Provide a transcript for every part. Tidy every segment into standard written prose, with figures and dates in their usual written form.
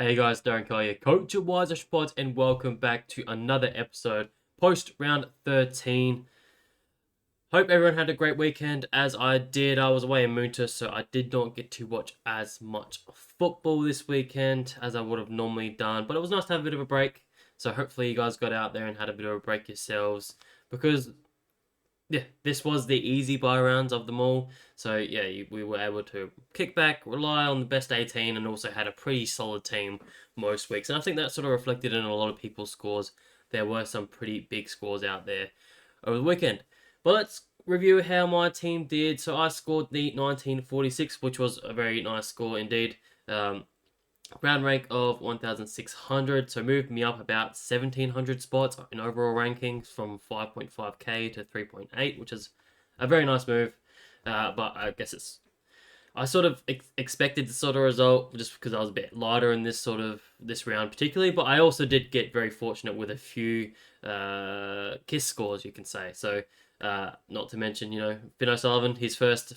Hey guys, Darren Kelly here, coach at Wiser Sports, and welcome back to another episode post round 13. Hope everyone had a great weekend as I did. I was away in Moonta, so I did not get to watch as much football this weekend as I would have normally done, but it was nice to have a bit of a break. So hopefully you guys got out there and had a bit of a break yourselves because yeah, this was the easy buy rounds of them all. So yeah, we were able to kick back, rely on the best 18, and also had a pretty solid team most weeks. And I think that sort of reflected in a lot of people's scores. There were some pretty big scores out there over the weekend. But let's review how my team did. So I scored the 1946, which was a very nice score indeed. Round rank of 1,600, so moved me up about 1,700 spots in overall rankings from 5.5k to 3.8, which is a very nice move. But I guess I sort of expected the sort of result just because I was a bit lighter in this round particularly. But I also did get very fortunate with a few kiss scores, you can say. So not to mention, Finn O'Sullivan, his first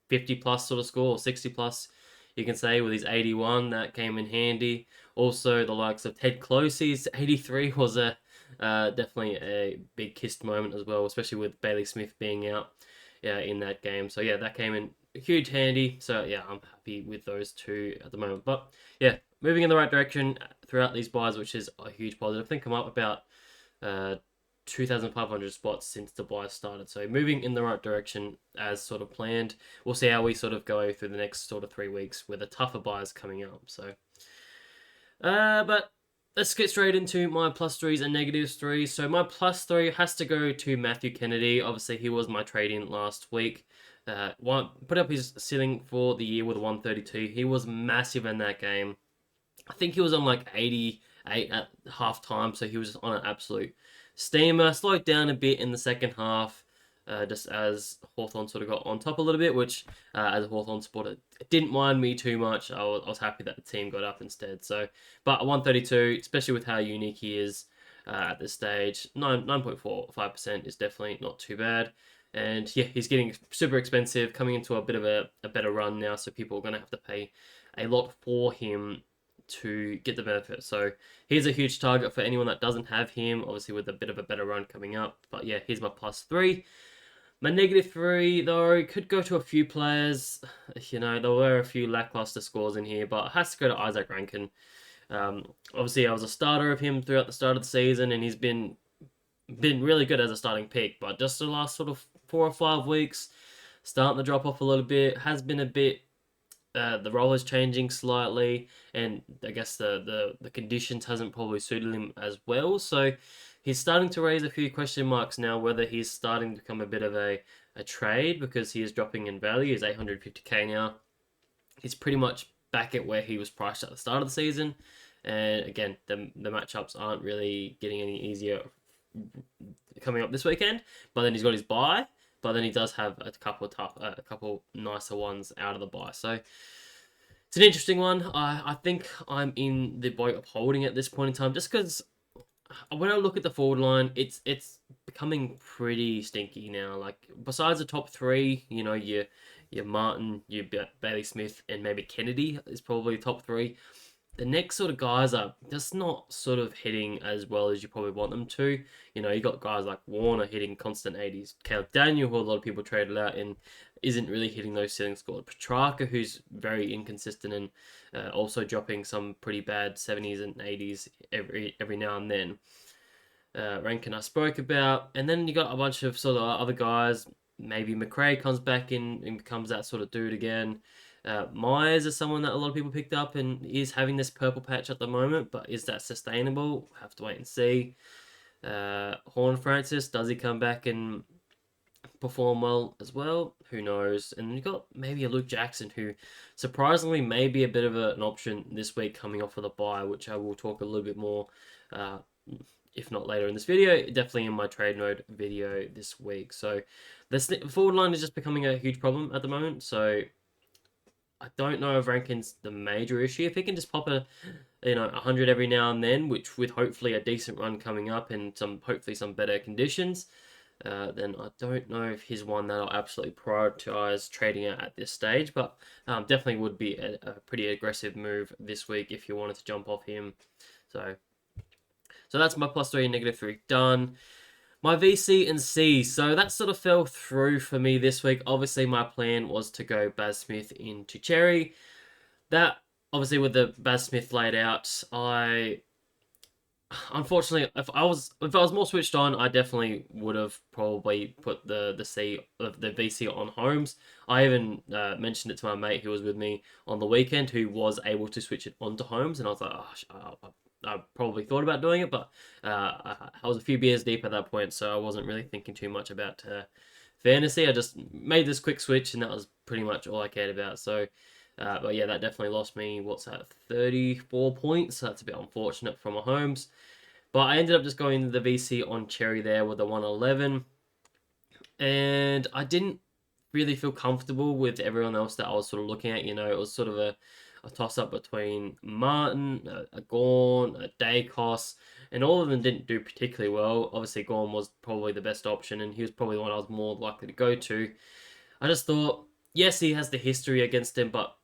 50 plus sort of score or 60 plus, you can say, with his 81, that came in handy. Also, the likes of Ted Closey's 83 was a definitely a big kissed moment as well, especially with Bailey Smith being out in that game. So yeah, that came in huge handy. So yeah, I'm happy with those two at the moment. But yeah, moving in the right direction throughout these buys, which is a huge positive. I think I'm up about 2,500 spots since the buy started. So moving in the right direction as sort of planned. We'll see how we sort of go through the next sort of 3 weeks with the tougher buys coming up. So, but let's get straight into my plus threes and negatives threes. So my plus three has to go to Matthew Kennedy. Obviously, he was my trade-in last week. Put up his ceiling for the year with a 132. He was massive in that game. I think he was on like 88 at half time, so he was on an absolute steamer. Slowed down a bit in the second half, just as Hawthorn sort of got on top a little bit, which as a Hawthorn supporter, it didn't mind me too much. I was happy that the team got up instead. So, but a 132, especially with how unique he is at this stage, 9.45% is definitely not too bad. And yeah, he's getting super expensive, coming into a bit of a better run now, so people are going to have to pay a lot for him to get the benefit. So he's a huge target for anyone that doesn't have him, obviously with a bit of a better run coming up. But yeah, here's my plus three. My negative three, though, could go to a few players. There were a few lackluster scores in here, but it has to go to Isaac Rankin. Obviously, I was a starter of him throughout the start of the season, and he's been really good as a starting pick. But just the last sort of 4 or 5 weeks, starting to drop off a little bit. Has been a bit the role is changing slightly, and I guess the conditions hasn't probably suited him as well. So he's starting to raise a few question marks now whether he's starting to become a bit of a trade because he is dropping in value. He's 850k now. He's pretty much back at where he was priced at the start of the season. And again, the matchups aren't really getting any easier coming up this weekend. But then he's got his bye. But then he does have a couple nicer ones out of the buy. So it's an interesting one. I think I'm in the boat of holding at this point in time, just because when I look at the forward line, it's becoming pretty stinky now. Like besides the top three, your Martin, your Bailey Smith, and maybe Kennedy is probably top three. The next sort of guys are just not sort of hitting as well as you probably want them to. You got guys like Warner hitting constant 80s. Caleb Daniel, who a lot of people traded out and isn't really hitting those ceiling scores. Petrarca, who's very inconsistent and also dropping some pretty bad 70s and 80s every now and then. Rankin I spoke about. And then you got a bunch of sort of other guys. Maybe McRae comes back in and becomes that sort of dude again. Myers is someone that a lot of people picked up and is having this purple patch at the moment, but is that sustainable? We'll have to wait and see. Horn Francis, does he come back and perform well as well? Who knows? And you've got maybe a Luke Jackson who surprisingly may be a bit of an option this week coming off of the bye, which I will talk a little bit more, if not later in this video, definitely in my trade mode video this week. So the forward line is just becoming a huge problem at the moment. So I don't know if Rankin's the major issue. If he can just pop 100 every now and then, which with hopefully a decent run coming up and hopefully some better conditions, then I don't know if he's one that I'll absolutely prioritize trading at this stage, but definitely would be a pretty aggressive move this week if you wanted to jump off him. So, so that's my +3 and -3 done. My VC and C, so that sort of fell through for me this week. Obviously, my plan was to go Baz Smith into Cherry. That, obviously, with the Baz Smith laid out, unfortunately, if I was more switched on, I definitely would have probably put the VC on Holmes. I even mentioned it to my mate who was with me on the weekend, who was able to switch it onto Holmes, and I was like, I probably thought about doing it, but I was a few beers deep at that point, so I wasn't really thinking too much about fantasy. I just made this quick switch, and that was pretty much all I cared about. So. But yeah, that definitely lost me, what's that, 34 points. So that's a bit unfortunate from my Holmes. But I ended up just going the VC on Cherry there with the 111. And I didn't really feel comfortable with everyone else that I was sort of looking at. It was sort of a toss up between Martin, a Gorn, a Dacos, and all of them didn't do particularly well. Obviously, Gorn was probably the best option, and he was probably the one I was more likely to go to. I just thought, yes, he has the history against him, but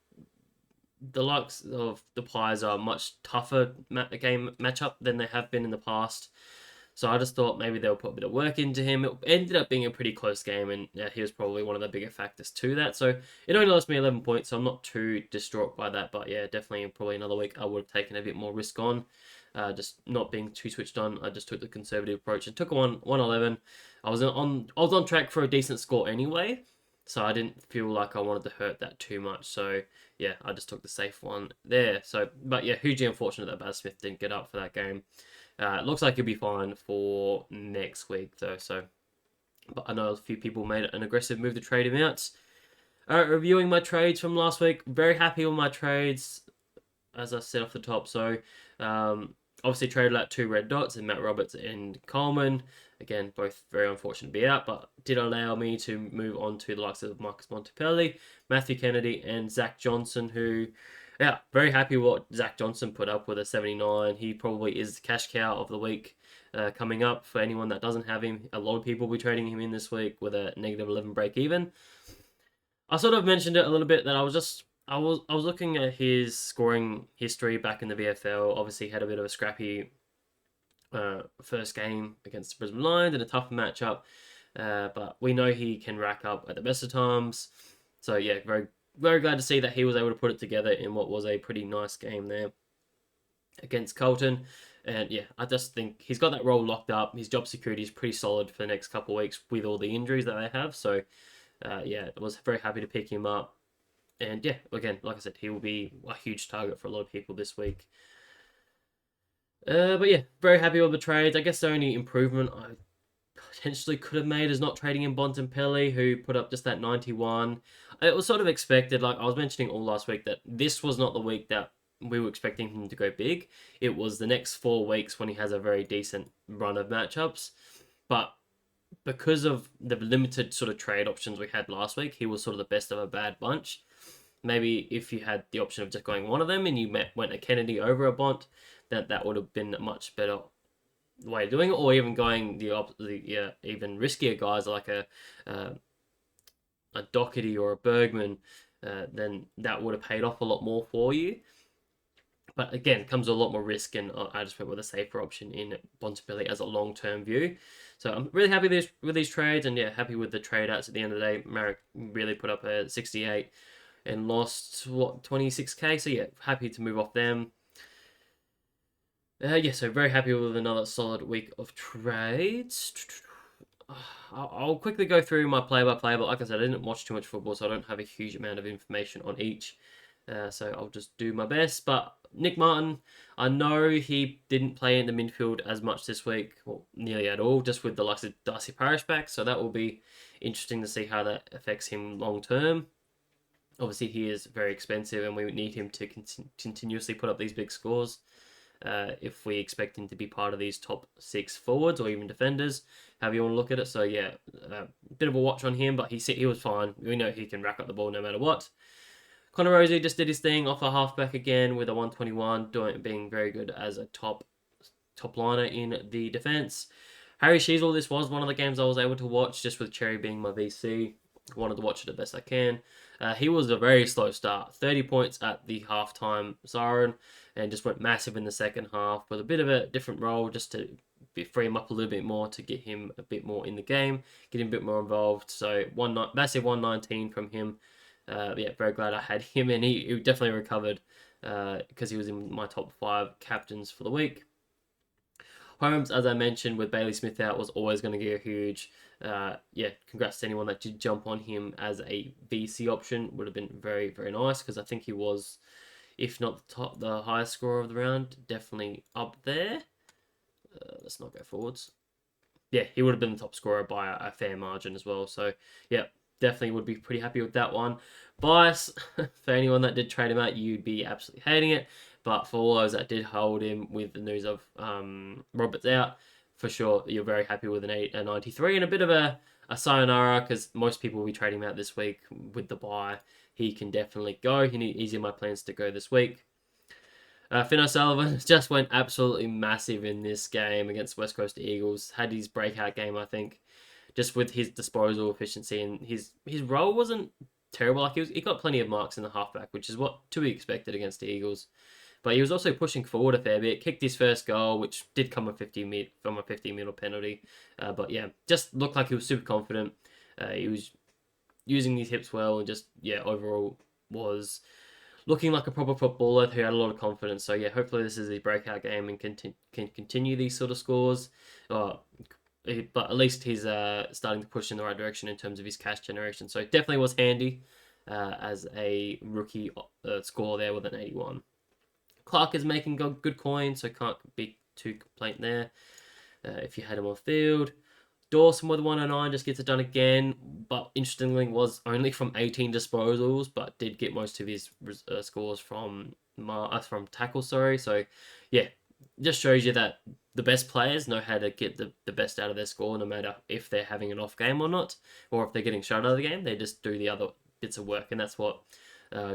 the likes of the Pies are a much tougher game matchup than they have been in the past. So I just thought maybe they'll put a bit of work into him. It ended up being a pretty close game, and yeah, he was probably one of the bigger factors to that. So it only lost me 11 points, so I'm not too distraught by that. But yeah, definitely probably another week I would have taken a bit more risk on. Just not being too switched on. I just took the conservative approach and took a 111. I was on track for a decent score anyway, so I didn't feel like I wanted to hurt that too much. So yeah, I just took the safe one there. So, but yeah, hugely unfortunate that Baz Smith didn't get up for that game. It looks like he'll be fine for next week though. So, but I know a few people made an aggressive move to trade him out. Reviewing my trades from last week, very happy with my trades, as I said off the top. So, obviously traded out 2 red dots in Matt Roberts and Coleman. Again, both very unfortunate to be out, but did allow me to move on to the likes of Marcus Montepelli, Matthew Kennedy, and Zach Johnson, who, yeah, very happy with what Zach Johnson put up with a 79. He probably is the cash cow of the week coming up for anyone that doesn't have him. A lot of people will be trading him in this week with a -11 break even. I sort of mentioned it a little bit that I was looking at his scoring history back in the VFL. Obviously, he had a bit of a scrappy first game against the Brisbane Lions in a tough matchup, but we know he can rack up at the best of times. So yeah, very very glad to see that he was able to put it together in what was a pretty nice game there against Carlton. And yeah, I just think he's got that role locked up. His job security is pretty solid for the next couple of weeks with all the injuries that they have. So yeah, I was very happy to pick him up. And yeah, again, like I said, he will be a huge target for a lot of people this week. But yeah, very happy with the trades. I guess the only improvement I potentially could have made is not trading in Bontempelli, who put up just that 91. It was sort of expected, like I was mentioning all last week, that this was not the week that we were expecting him to go big. It was the next 4 weeks when he has a very decent run of matchups. But because of the limited sort of trade options we had last week, he was sort of the best of a bad bunch. Maybe if you had the option of just going one of them and you went a Kennedy over a Bont, that would have been a much better way of doing it, or even going the even riskier guys like a Doherty or a Bergman, then that would have paid off a lot more for you. But again, it comes with a lot more risk, and I just went with a safer option in Bontempelli as a long-term view. So I'm really happy with these trades, and yeah, happy with the trade outs at the end of the day. Marek really put up a 68 and lost, what, 26k? So yeah, happy to move off them. Yeah, so very happy with another solid week of trades. I'll quickly go through my play-by-play, but like I said, I didn't watch too much football, so I don't have a huge amount of information on each. So I'll just do my best. But Nick Martin, I know he didn't play in the midfield as much this week, or nearly at all, just with the likes of Darcy Parish back. So that will be interesting to see how that affects him long term. Obviously, he is very expensive, and we need him to continuously put up these big scores. If we expect him to be part of these top 6 forwards or even defenders, however you want to look at it. So yeah, a bit of a watch on him, but he was fine. We know he can rack up the ball no matter what. Connor Rosie just did his thing off a halfback again with a 121, being very good as a top liner in the defense. Harry Sheasel, this was one of the games I was able to watch just with Cherry being my VC. Wanted to watch it the best I can. He was a very slow start. 30 points at the halftime siren and just went massive in the second half with a bit of a different role just to free him up a little bit more to get him a bit more in the game, get him a bit more involved. So massive 119 from him. Yeah, very glad I had him, and he definitely recovered because he was in my top 5 captains for the week. Holmes, as I mentioned, with Bailey Smith out, was always going to get a huge. Yeah, congrats to anyone that did jump on him as a VC option. Would have been very, very nice because I think he was, if not the highest scorer of the round, definitely up there. Let's not go forwards. Yeah, he would have been the top scorer by a fair margin as well. So, yeah, definitely would be pretty happy with that one. Bias, for anyone that did trade him out, you'd be absolutely hating it. But for all those that did hold him with the news of Roberts out, for sure, you're very happy with a 93 and a bit of a sayonara because most people will be trading him out this week with the buy. He can definitely go. He's in my plans to go this week. Finn O'Sullivan just went absolutely massive in this game against West Coast Eagles. Had his breakout game, I think, just with his disposal efficiency, and his role wasn't terrible. Like he got plenty of marks in the halfback, which is what to be expected against the Eagles. But he was also pushing forward a fair bit. Kicked his first goal, which did come from a 50-meter penalty. But yeah, just looked like he was super confident. He was using his hips well, and just overall was looking like a proper footballer who had a lot of confidence. So yeah, hopefully this is his breakout game and can continue these sort of scores. But at least he's starting to push in the right direction in terms of his cash generation. So it definitely was handy as a rookie score there with an 81. Clark is making good coin, so can't be too complaint there if you had him on field. Dawson with 109 just gets it done again, but interestingly was only from 18 disposals, but did get most of his scores from tackle. So yeah, just shows you that the best players know how to get the best out of their score, no matter if they're having an off game or not, or if they're getting shut out of the game. They just do the other bits of work, and that's what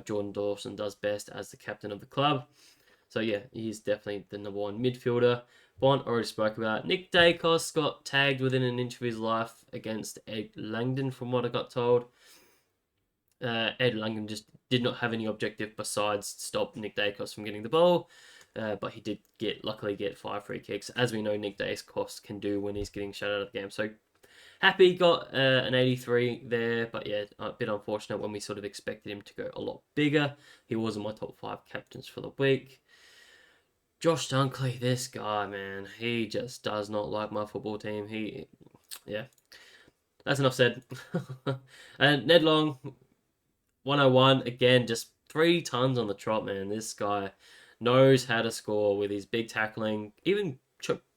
Jordan Dawson does best as the captain of the club. So yeah, he's definitely the number 1 midfielder. Bond already spoke about. Nick Dacos got tagged within an inch of his life against Ed Langdon, from what I got told. Ed Langdon just did not have any objective besides stop Nick Dacos from getting the ball. But he did luckily get 5 free kicks, as we know Nick Dacos can do when he's getting shut out of the game. So happy got an 83 there, but yeah, a bit unfortunate when we sort of expected him to go a lot bigger. He was in my top 5 captains for the week. Josh Dunkley, this guy, man, he just does not like my football team. Yeah, that's enough said. And Ned Long, 101, again, just 3 tons on the trot, man. This guy knows how to score with his big tackling, even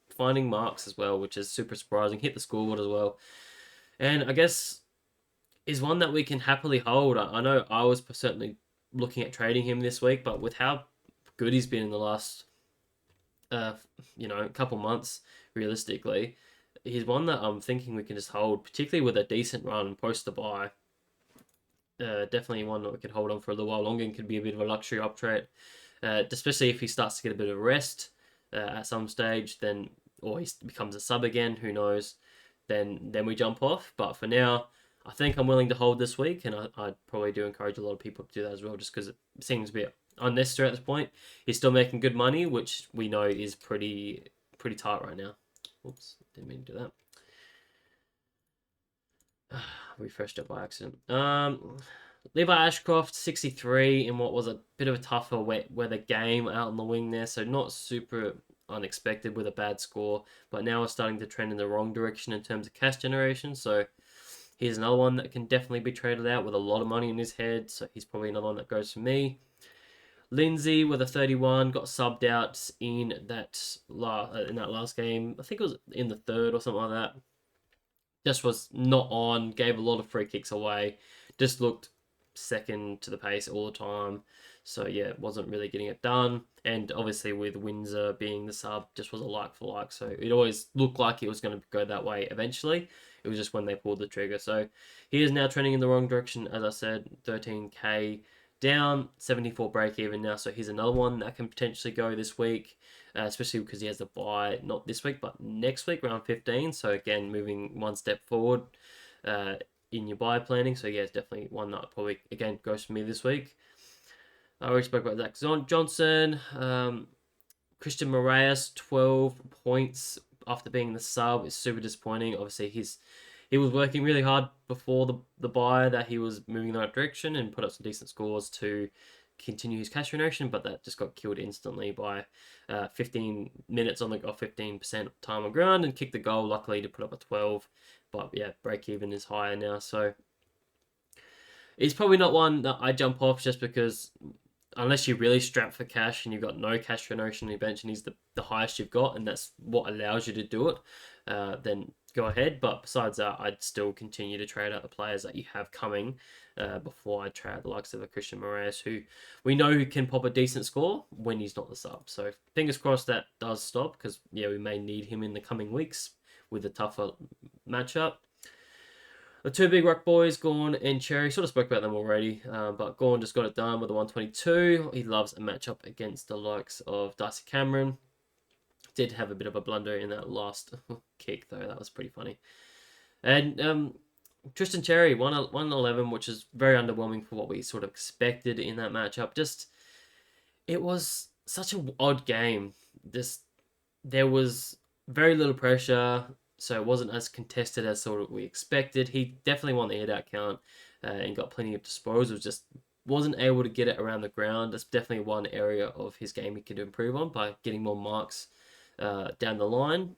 finding marks as well, which is super surprising. Hit the scoreboard as well. And I guess is one that we can happily hold. I know I was certainly looking at trading him this week, but with how good he's been in the last couple months, realistically, he's one that I'm thinking we can just hold, particularly with a decent run post the buy. Definitely one that we could hold on for a little while longer and could be a bit of a luxury uptrade, especially if he starts to get a bit of rest at some stage, then or he becomes a sub again, who knows, then we jump off. But for now, I think I'm willing to hold this week, and I probably do encourage a lot of people to do that as well, just because it seems a bit unnecessary at this point. He's still making good money, which we know is pretty tight right now. Oops, didn't mean to do that. Refreshed it by accident. Levi Ashcroft, 63 in what was a bit of a tougher wet weather game out on the wing there, so not super unexpected with a bad score, but now we're starting to trend in the wrong direction in terms of cash generation. So here's another one that can definitely be traded out with a lot of money in his head, so he's probably another one that goes for me. Lindsay with a 31 got subbed out in that last game. I think it was in the 3rd or something like that. Just was not on, gave a lot of free kicks away. Just looked second to the pace all the time. So yeah, wasn't really getting it done. And obviously with Windsor being the sub, just was a like for like. So it always looked like it was going to go that way eventually. It was just when they pulled the trigger. So he is now trending in the wrong direction. As I said, 13k down, 74 break even now. So he's another one that can potentially go this week, especially because he has the bye not this week but next week, round 15. So again, moving one step forward in your bye planning. So yeah, it's definitely one that probably again goes for me this week. I already spoke about Zach Johnson. Christian Moraes, 12 points after being the sub is super disappointing. Obviously, he was working really hard before the bye that he was moving in the right direction and put up some decent scores to continue his cash generation, but that just got killed instantly by 15 minutes on the 15% time on ground and kicked the goal. Luckily to put up a 12, but yeah, break even is higher now, so it's probably not one that I jump off just because unless you're really strapped for cash and you've got no cash generation on your bench and he's the highest you've got and that's what allows you to do it, then go ahead. But besides that, I'd still continue to trade out the players that you have coming before I trade the likes of a Christian Moraes, who we know who can pop a decent score when he's not the sub. So fingers crossed that does stop because, yeah, we may need him in the coming weeks with a tougher matchup. The two big ruck boys, Gorn and Cherry, sort of spoke about them already, but Gorn just got it done with a 122. He loves a matchup against the likes of Darcy Cameron. Did have a bit of a blunder in that last kick, though. That was pretty funny. And Tristan Cherry, 111, which is very underwhelming for what we sort of expected in that matchup. Just, it was such an odd game. There was very little pressure, so it wasn't as contested as sort of we expected. He definitely won the hit-out count and got plenty of disposals, just wasn't able to get it around the ground. That's definitely one area of his game he could improve on by getting more marks down the line,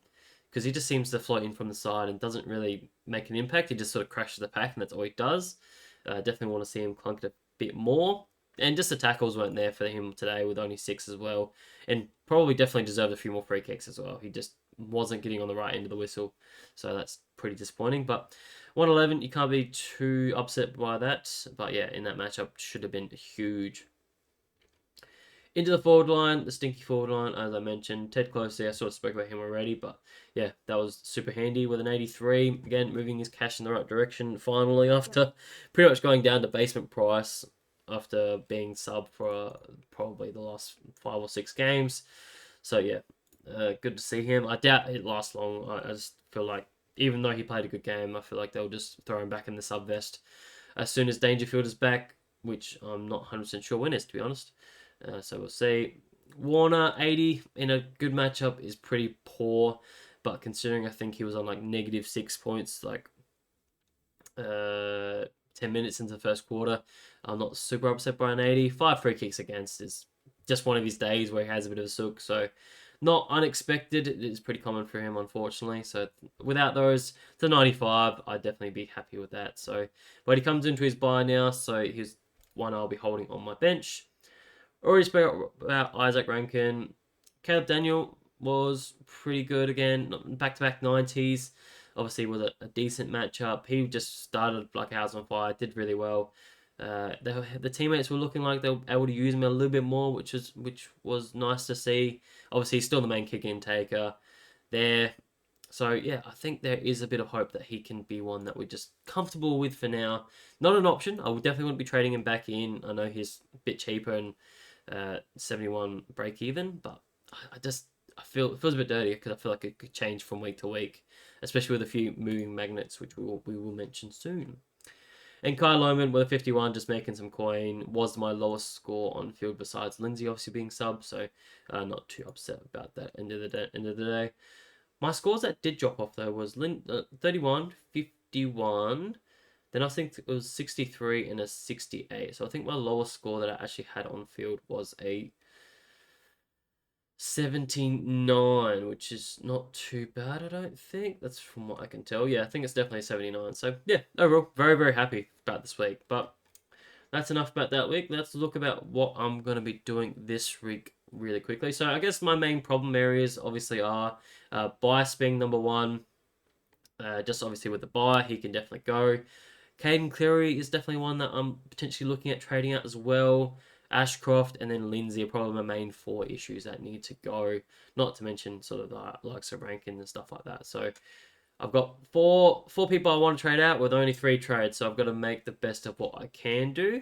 because he just seems to float in from the side and doesn't really make an impact. He just sort of crashes the pack, and that's all he does. Definitely want to see him clunk it a bit more. And just the tackles weren't there for him today with only 6 as well. And probably definitely deserved a few more free kicks as well. He just wasn't getting on the right end of the whistle. So that's pretty disappointing. But 111, you can't be too upset by that. But yeah, in that matchup, should have been huge. Into the forward line, the stinky forward line, as I mentioned. Ted Closey, I sort of spoke about him already, but yeah, that was super handy with an 83. Again, moving his cash in the right direction finally after pretty much going down to basement price after being sub for probably the last 5 or 6 games. So yeah, good to see him. I doubt it lasts long. I just feel like even though he played a good game, I feel like they'll just throw him back in the sub vest as soon as Dangerfield is back, which I'm not 100% sure when is, to be honest. So we'll see. Warner, 80 in a good matchup is pretty poor, but considering I think he was on like -6 points, like 10 minutes into the first quarter, I'm not super upset by an 80. 5 free kicks against is just one of his days where he has a bit of a sook, so not unexpected. It is pretty common for him, unfortunately. So without those, to 95, I'd definitely be happy with that. So, but he comes into his bye now, so he's one I'll be holding on my bench. Already spoke about Isaac Rankin. Caleb Daniel was pretty good again, back-to-back 90s. Obviously, was a decent matchup. He just started like a house on fire, did really well. The teammates were looking like they were able to use him a little bit more, which was nice to see. Obviously, he's still the main kick taker there. So yeah, I think there is a bit of hope that he can be one that we're just comfortable with for now. Not an option. I would definitely want to be trading him back in. I know he's a bit cheaper and 71 break even, but I feel it feels a bit dirty because I feel like it could change from week to week, especially with a few moving magnets, which we will mention soon. And Kyle Lohman with a 51, just making some coin, was my lowest score on field besides Lindsay obviously being sub, so not too upset about that end of the day. My scores that did drop off though was 31, 51. Then I think it was 63 and a 68. So I think my lowest score that I actually had on field was a 79, which is not too bad, I don't think. That's from what I can tell. Yeah, I think it's definitely 79. So yeah, overall, very, very happy about this week. But that's enough about that week. Let's look about what I'm going to be doing this week really quickly. So I guess my main problem areas obviously are bias being number one. Just obviously with the buy, he can definitely go. Caden Cleary is definitely one that I'm potentially looking at trading out as well. Ashcroft and then Lindsay are probably my main 4 issues that need to go. Not to mention sort of the likes of Rankin and stuff like that. So I've got four people I want to trade out with only 3 trades. So I've got to make the best of what I can do.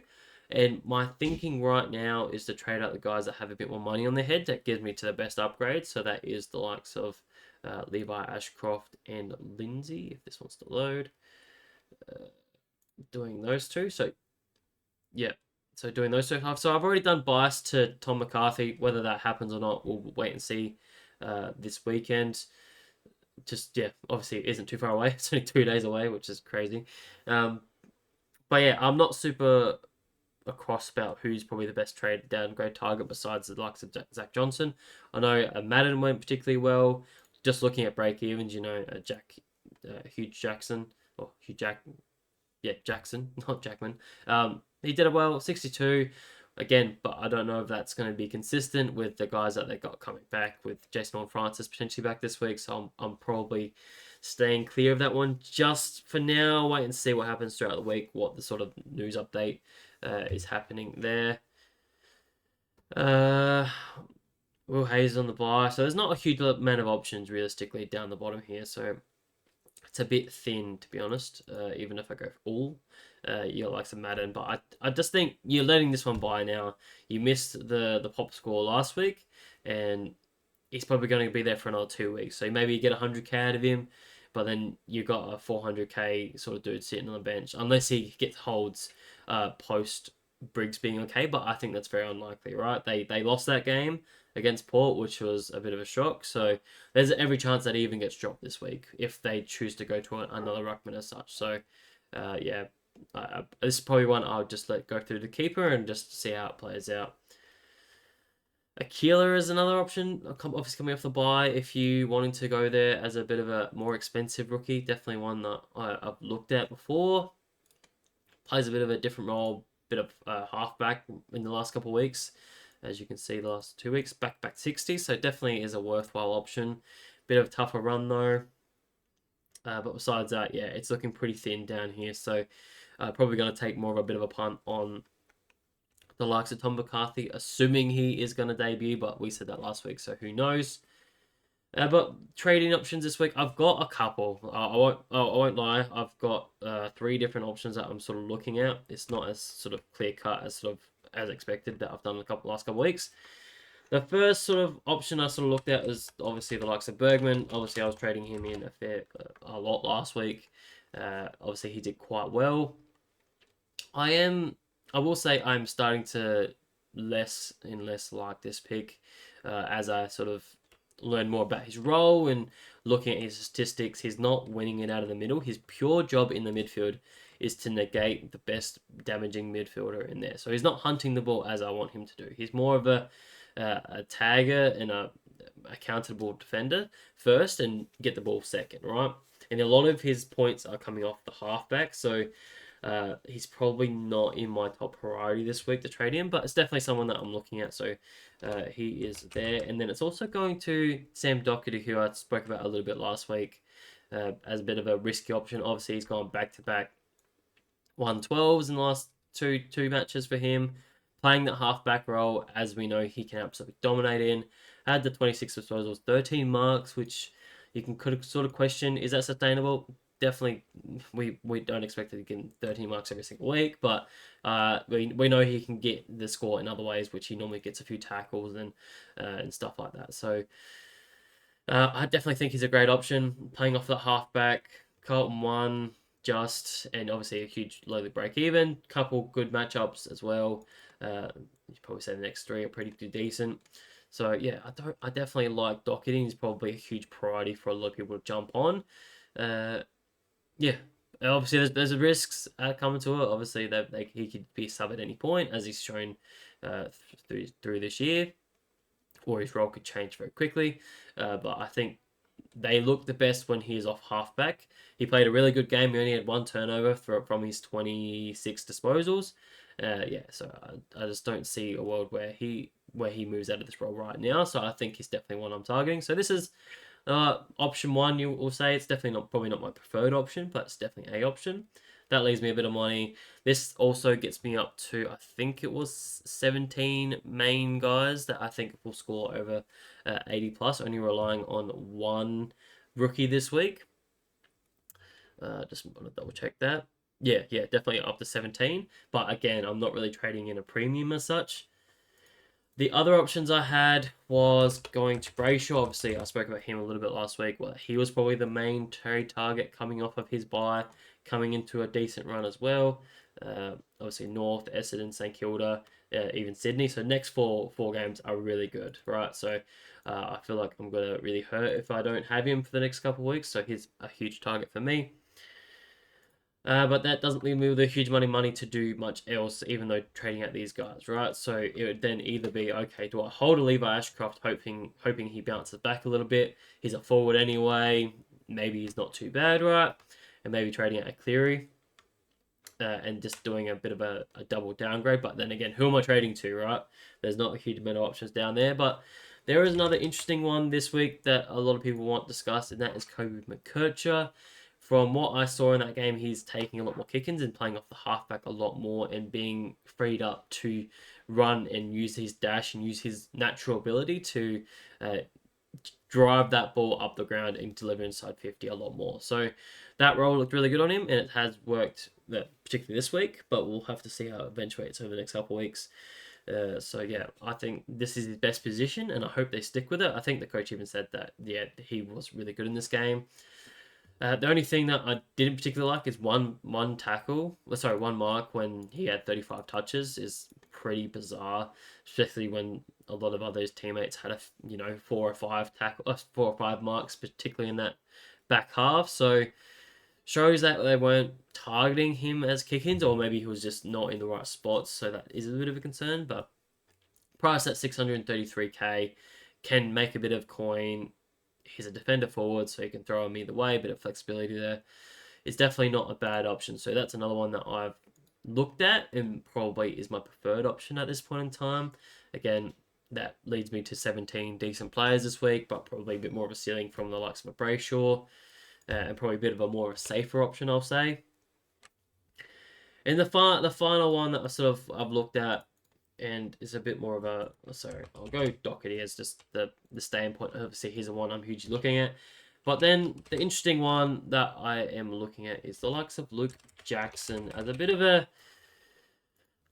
And my thinking right now is to trade out the guys that have a bit more money on their head. That gives me to the best upgrade. So that is the likes of Levi Ashcroft and Lindsay, if this wants to load. Doing those two. So, yeah. So doing those two halves. So I've already done bias to Tom McCarthy. Whether that happens or not, we'll wait and see this weekend. Just, yeah, obviously it isn't too far away. It's only 2 days away, which is crazy. But yeah, I'm not super across about who's probably the best trade downgrade target besides the likes of Zach Johnson. I know Madden went particularly well. Just looking at break evens, Hugh Jackson or Hugh Jack, yeah, Jackson, not Jackman. He did it well, 62 again, but I don't know if that's going to be consistent with the guys that they got coming back, with Jason Horne-Francis potentially back this week. So I'm probably staying clear of that one just for now. Wait and see what happens throughout the week, what the sort of news update is happening there. Will Hayes on the buy, so there's not a huge amount of options realistically down the bottom here. So it's a bit thin, to be honest. Even if I go for all, you like some Madden, but I just think you're letting this one by now. You missed the pop score last week, and he's probably going to be there for another 2 weeks. So maybe you get 100k out of him, but then you got a 400k sort of dude sitting on the bench, unless he gets holds post Briggs being okay. But I think that's very unlikely, right? They lost that game against Port, which was a bit of a shock. So there's every chance that he even gets dropped this week if they choose to go to another ruckman as such. So yeah, this is probably one I'll just let go through the keeper and just see how it plays out. Aquila is another option, obviously coming off the buy. If you wanting to go there as a bit of a more expensive rookie, definitely one that I've looked at before. Plays a bit of a different role, bit of halfback in the last couple of weeks. As you can see, the last 2 weeks, back 60, so definitely is a worthwhile option. Bit of a tougher run though. But besides that, yeah, it's looking pretty thin down here, so probably going to take more of a bit of a punt on the likes of Tom McCarthy, assuming he is going to debut, but we said that last week, so who knows. But trading options this week, I've got a couple. I won't lie. I've got 3 different options that I'm sort of looking at. It's not as sort of clear cut as sort of as expected that I've done the last couple of weeks. The first sort of option I sort of looked at was obviously the likes of Bergman. Obviously, I was trading him in a lot last week. Obviously, he did quite well. I will say I'm starting to less and less like this pick as I sort of learn more about his role and looking at his statistics. He's not winning it out of the middle. His pure job in the midfield is to negate the best damaging midfielder in there. So he's not hunting the ball as I want him to do. He's more of a tagger and a accountable defender first and get the ball second, right? And a lot of his points are coming off the halfback. So he's probably not in my top priority this week to trade in, but it's definitely someone that I'm looking at. So he is there. And then it's also going to Sam Doherty, who I spoke about a little bit last week as a bit of a risky option. Obviously, he's gone back-to-back 112s in the last two matches for him. Playing that halfback role, as we know, he can absolutely dominate in. Had the 26 disposals, 13 marks, which you can sort of question, is that sustainable? Definitely, we don't expect to get 13 marks every single week, but we know he can get the score in other ways, which he normally gets a few tackles and stuff like that. So I definitely think he's a great option. Playing off that halfback, Carlton won and obviously a huge lowly break even. Couple good matchups as well. You probably say the next 3 are pretty decent. So yeah, I definitely like Doherty. He's probably a huge priority for a lot of people to jump on. Yeah, obviously there's risks coming to it. Obviously he could be sub at any point, as he's shown through this year, or his role could change very quickly. But I think they look the best when he is off halfback. He played a really good game. He only had 1 turnover from his 26 disposals. Yeah, so I just don't see a world where he moves out of this role right now. So I think he's definitely one I'm targeting. So this is option 1. You will say it's definitely probably not my preferred option, but it's definitely a option. That leaves me a bit of money. This also gets me up to, I think it was 17 main guys that I think will score over 80 plus, only relying on 1 rookie this week. Just want to double check that. Yeah, definitely up to 17. But again, I'm not really trading in a premium as such. The other options I had was going to Brayshaw. Obviously, I spoke about him a little bit last week. Well, he was probably the main trade target coming off of his bye, coming into a decent run as well. Obviously, North, Essendon, St Kilda, even Sydney. So next four games are really good, right? So I feel like I'm gonna really hurt if I don't have him for the next couple of weeks. So he's a huge target for me. But that doesn't leave me with a huge amount of money to do much else, even though trading out these guys, right? So it would then either be, okay, do I hold a Levi Ashcroft, hoping he bounces back a little bit? He's a forward anyway. Maybe he's not too bad, right? And maybe trading out a Cleary, and just doing a bit of a double downgrade. But then again, who am I trading to, right? There's not a huge amount of options down there. But there is another interesting one this week that a lot of people want discussed, and that is Kobe McKercher. From what I saw in that game, he's taking a lot more kick-ins and playing off the halfback a lot more and being freed up to run and use his dash and use his natural ability to uh, drive that ball up the ground and deliver inside 50 a lot more. So that role looked really good on him, and it has worked, particularly this week, but we'll have to see how it eventuates over the next couple of weeks. So yeah, I think this is his best position, and I hope they stick with it. I think the coach even said that he was really good in this game. The only thing that I didn't particularly like is one mark when he had 35 touches is pretty bizarre, especially when a lot of other teammates had 4 or 5 marks, particularly in that back half. So shows that they weren't targeting him as kick-ins, or maybe he was just not in the right spots. So that is a bit of a concern. But price at 633k can make a bit of coin. He's a defender forward, so he can throw him either way, a bit of flexibility there. It's definitely not a bad option. So that's another one that I've looked at and probably is my preferred option at this point in time. Again, that leads me to 17 decent players this week, but probably a bit more of a ceiling from the likes of a Brayshaw, and probably a bit of a more of a safer option, I'll say. And the final one that I've looked at and is a bit more of a, sorry, I'll go Doherty as just the standpoint. Obviously, he's the one I'm hugely looking at. But then the interesting one that I am looking at is the likes of Luke Jackson as a bit of a,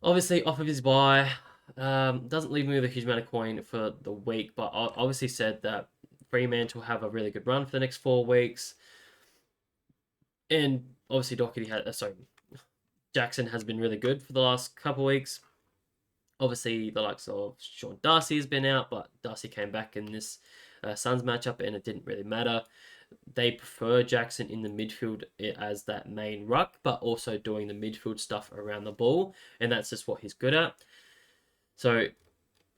obviously off of his bye. Doesn't leave me with a huge amount of coin for the week, but I obviously said that Fremantle will have a really good run for the next 4 weeks. And obviously Jackson has been really good for the last couple of weeks. Obviously, the likes of Sean Darcy has been out, but Darcy came back in this Suns matchup, and it didn't really matter. They prefer Jackson in the midfield as that main ruck, but also doing the midfield stuff around the ball, and that's just what he's good at. So,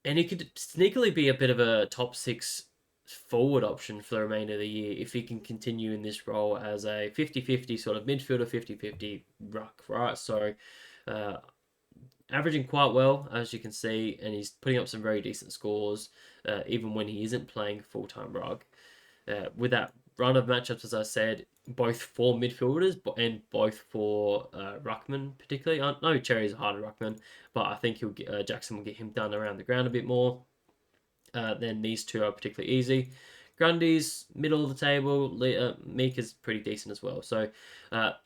and he could sneakily be a bit of a top 6 forward option for the remainder of the year if he can continue in this role as a 50-50 sort of midfielder, 50-50 ruck, right? So, averaging quite well, as you can see, and he's putting up some very decent scores, even when he isn't playing full-time ruck. With that run of matchups, as I said, both for midfielders and both for ruckman, particularly. I know Cherry's a harder ruckman, but I think Jackson will get him done around the ground a bit more. Then these two are particularly easy. Grundy's middle of the table. Meek is pretty decent as well. So,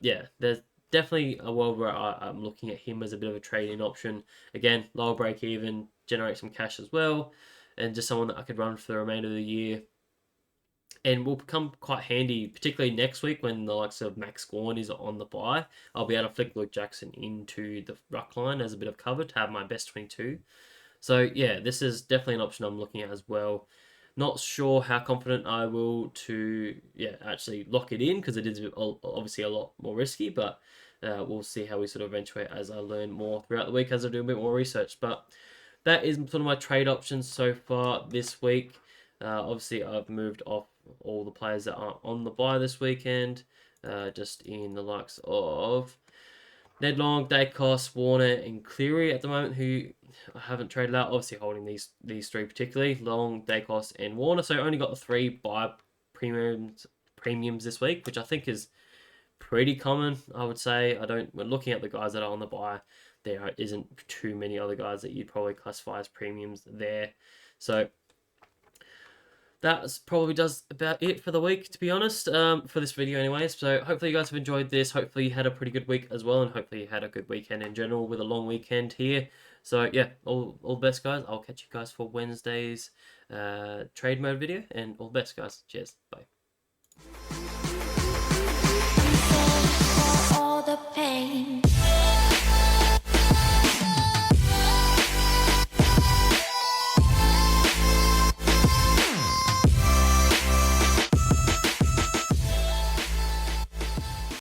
yeah, there's definitely a world where I'm looking at him as a bit of a trading option. Again, lower break even, generate some cash as well, and just someone that I could run for the remainder of the year. And will become quite handy, particularly next week when the likes of Max Gawn is on the bye. I'll be able to flick Luke Jackson into the ruck line as a bit of cover to have my best 22. So yeah, this is definitely an option I'm looking at as well. Not sure how confident I will to actually lock it in because it is obviously a lot more risky, but we'll see how we sort of eventuate as I learn more throughout the week as I do a bit more research. But that is sort of my trade options so far this week. Obviously, I've moved off all the players that are on the bye this weekend, just in the likes of Ned Long, Dacos, Warner, and Cleary at the moment, who I haven't traded out. Obviously, holding these three particularly, Long, Dacos, and Warner. So I only got the 3 buy premiums this week, which I think is pretty common. I would say when looking at the guys that are on the buy, there isn't too many other guys that you'd probably classify as premiums there. So That's probably does about it for the week, to be honest, for this video anyways. So hopefully you guys have enjoyed this. Hopefully you had a pretty good week as well, and hopefully you had a good weekend in general with a long weekend here. So yeah, all the best, guys. I'll catch you guys for Wednesday's trade mode video, and all the best, guys. Cheers. Bye.